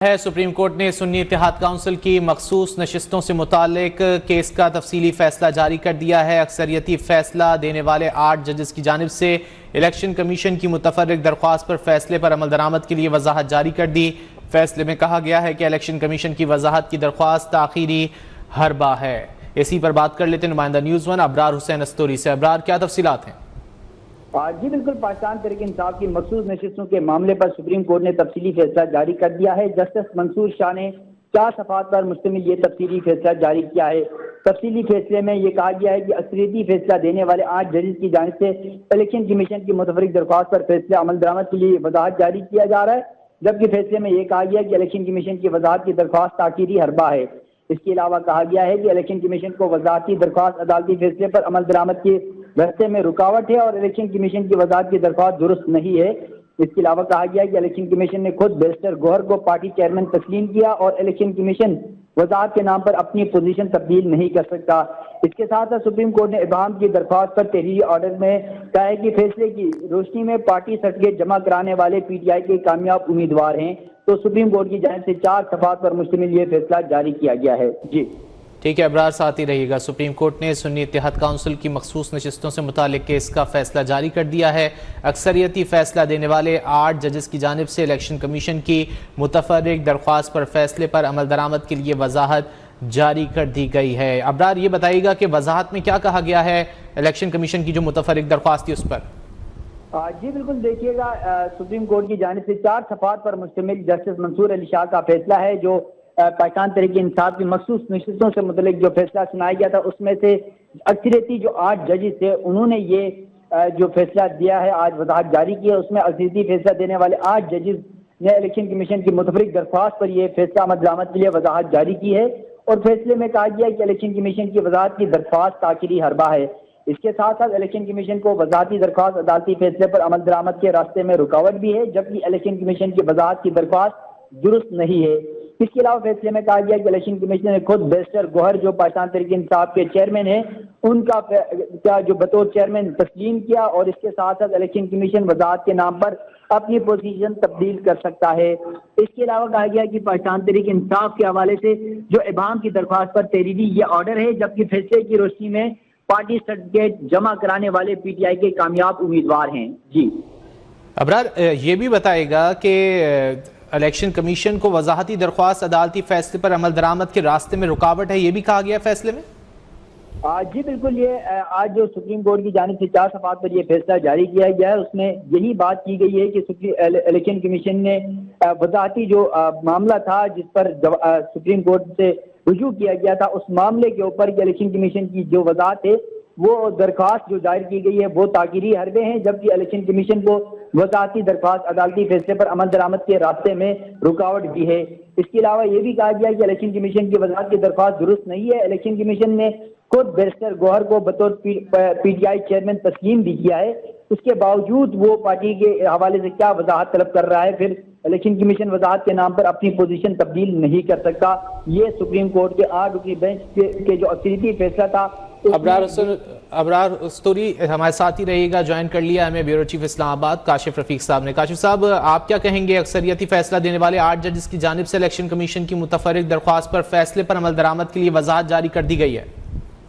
ہے supreme court نے سنی اتحاد کونسل کی مخصوص نشستوں سے متعلق کیس کا تفصیلی فیصلہ جاری کر دیا ہے۔ اکثریتی فیصلہ دینے والے 8 ججز کی جانب سے الیکشن کمیشن کی متفرق درخواست پر فیصلے پر عمل درآمد کے لیے وضاحت جاری کر دی۔ فیصلے میں کہا گیا ہے کہ الیکشن کمیشن کی وضاحت کی درخواست تاخیری حربہ ہے۔ اسی پر بات کر لیتے نمائندہ نیوز ون ابرار حسین استوری سے۔ ابرار، کیا تفصیلات ہیں؟ جی بالکل، پاکستان تحریک انصاف کی مخصوص نشستوں کے معاملے پر سپریم کورٹ نے تفصیلی فیصلہ جاری کر دیا ہے۔ جسٹس منصور شاہ نے 4 صفحات پر مشتمل یہ تفصیلی فیصلہ جاری کیا ہے۔ تفصیلی فیصلے میں یہ کہا گیا ہے کہ اکثریتی فیصلہ دینے والے 8 ججز کی جانب سے الیکشن کمیشن کی متفرق درخواست پر فیصلے عمل درآمد کے لیے وضاحت جاری کیا جا رہا ہے، جبکہ فیصلے میں یہ کہا گیا ہے کہ الیکشن کمیشن کی وضاحت کی درخواست تاخیری حربہ ہے۔ اس کے علاوہ کہا گیا ہے کہ الیکشن کمیشن کو وضاحتی درخواست عدالتی فیصلے پر عمل درآمد کے راستے میں رکاوٹ ہے اور الیکشن کمیشن کی وضاحت کی درخواست درست نہیں ہے۔ اس کے علاوہ کہا گیا ہے کہ الیکشن کمیشن نے خود بیرسٹر گوہر کو پارٹی چیئرمین تسلیم کیا اور الیکشن کمیشن وضاحت کے نام پر اپنی پوزیشن تبدیل نہیں کر سکتا۔ اس کے ساتھ سپریم کورٹ نے ابہام کی درخواست پر تحریری آرڈر میں کہا ہے کہ فیصلے کی روشنی میں پارٹی سرٹیفکیٹ جمع کرانے والے پی ٹی آئی کے کامیاب امیدوار ہیں، تو سپریم کورٹ کی جانب سے 4 صفحات پر مشتمل یہ فیصلہ جاری کیا گیا ہے۔ جی ٹھیک ہے ابرار، ساتھ ہی رہیے گا۔ سپریم کورٹ نے سنی اتحاد کونسل کی مخصوص نشستوں سے متعلق کیس کا فیصلہ جاری کر دیا ہے۔ اکثریتی فیصلہ دینے والے 8 ججز کی جانب سے الیکشن کمیشن کی متفرق درخواست پر فیصلے پر عمل درآمد کے لیے وضاحت جاری کر دی گئی ہے۔ ابرار، یہ بتائیے گا کہ وضاحت میں کیا کہا گیا ہے الیکشن کمیشن کی جو متفرق درخواست تھی اس پر؟ جی بالکل، دیکھیے گا، سپریم کورٹ کی جانب سے 4 صفحات پر مشتمل جسٹس منصور علی شاہ کا فیصلہ ہے، جو پاکستان تحریک انصاف کی مخصوص نشستوں سے متعلق جو فیصلہ سنایا گیا تھا، اس میں سے اکثریتی جو 8 ججز تھے انہوں نے یہ جو فیصلہ دیا ہے، آج وضاحت جاری کی ہے۔ اس میں اکثریتی فیصلہ دینے والے 8 ججز نے الیکشن کمیشن کی متفرق درخواست پر یہ فیصلہ عمل درآمد کے لیے وضاحت جاری کی ہے، اور فیصلے میں کہا گیا کہ الیکشن کمیشن کی وضاحت کی درخواست تاخیری حربہ ہے۔ اس کے ساتھ ساتھ الیکشن کمیشن کو وضاحتی درخواست عدالتی فیصلے پر عمل درآمد کے راستے میں رکاوٹ بھی ہے، جبکہ الیکشن کمیشن کی وضاحت کی درخواست درست نہیں ہے۔ اس کے علاوہ فیصلے میں کہا گیا کہ الیکشن کمیشن نے خود بیرسٹر گوہر جو پاکستان تحریک انصاف کے چیئرمین ہیں ان کا جو بطور چیئرمین تسلیم کیا، اور اس کے ساتھ ساتھ الیکشن کمیشن وضاحت کے نام پر اپنی پوزیشن تبدیل کر سکتا ہے۔ اس کے علاوہ کہا گیا کہ پاکستان تحریک انصاف کے حوالے سے جو ابہام کی درخواست پر تحریری یہ آرڈر ہے، جبکہ فیصلے کی روشنی میں پارٹی سرٹیفکیٹ جمع کرانے والے پی ٹی آئی کے کامیاب امیدوار ہیں۔ جی ابرار، یہ بھی بتائے گا کہ الیکشن کمیشن کو وضاحتی درخواست عدالتی فیصلے پر عمل درآمد کے راستے میں رکاوٹ ہے، یہ بھی کہا گیا فیصلے میں؟ جی بالکل، یہ آج جو سپریم کورٹ کی جانب سے 4 صفحات پر یہ فیصلہ جاری کیا گیا ہے، اس میں یہی بات کی گئی ہے کہ الیکشن کمیشن نے وضاحتی جو معاملہ تھا جس پر سپریم کورٹ سے رجوع کیا گیا تھا، اس معاملے کے اوپر الیکشن کمیشن کی جو وضاحت ہے وہ درخواست جو دائر کی گئی ہے وہ تاخیری حربے ہیں، جبکہ الیکشن کمیشن کو وضاحتی درخواست عدالتی فیصلے پر عمل درآمد کے راستے میں رکاوٹ بھی ہے۔ اس کے علاوہ یہ بھی کہا گیا کہ الیکشن کمیشن کی وضاحت کی درخواست درست نہیں ہے۔ الیکشن کمیشن نے خود بیرسٹر گوہر کو بطور پی ٹی آئی چیئرمین تسلیم بھی کیا ہے، اس کے باوجود وہ پارٹی کے حوالے سے کیا وضاحت طلب کر رہا ہے، پھر الیکشن کمیشن وضاحت کے نام پر اپنی پوزیشن تبدیل نہیں کر سکتا۔ یہ سپریم کورٹ کے 8 رکنی بینچ کے جو اکثریتی فیصلہ تھا۔ ابرار استوری ہمارے ساتھ ہی رہے گا، جوائن کر لیا ہمیں بیورو چیف اسلام آباد کاشف رفیق صاحب نے۔ کاشف صاحب، آپ کیا کہیں گے؟ اکثریتی فیصلہ دینے والے 8 ججز کی جانب سے الیکشن کمیشن کی متفرق درخواست پر فیصلے پر عمل درآمد کے لیے وضاحت جاری کر دی گئی ہے۔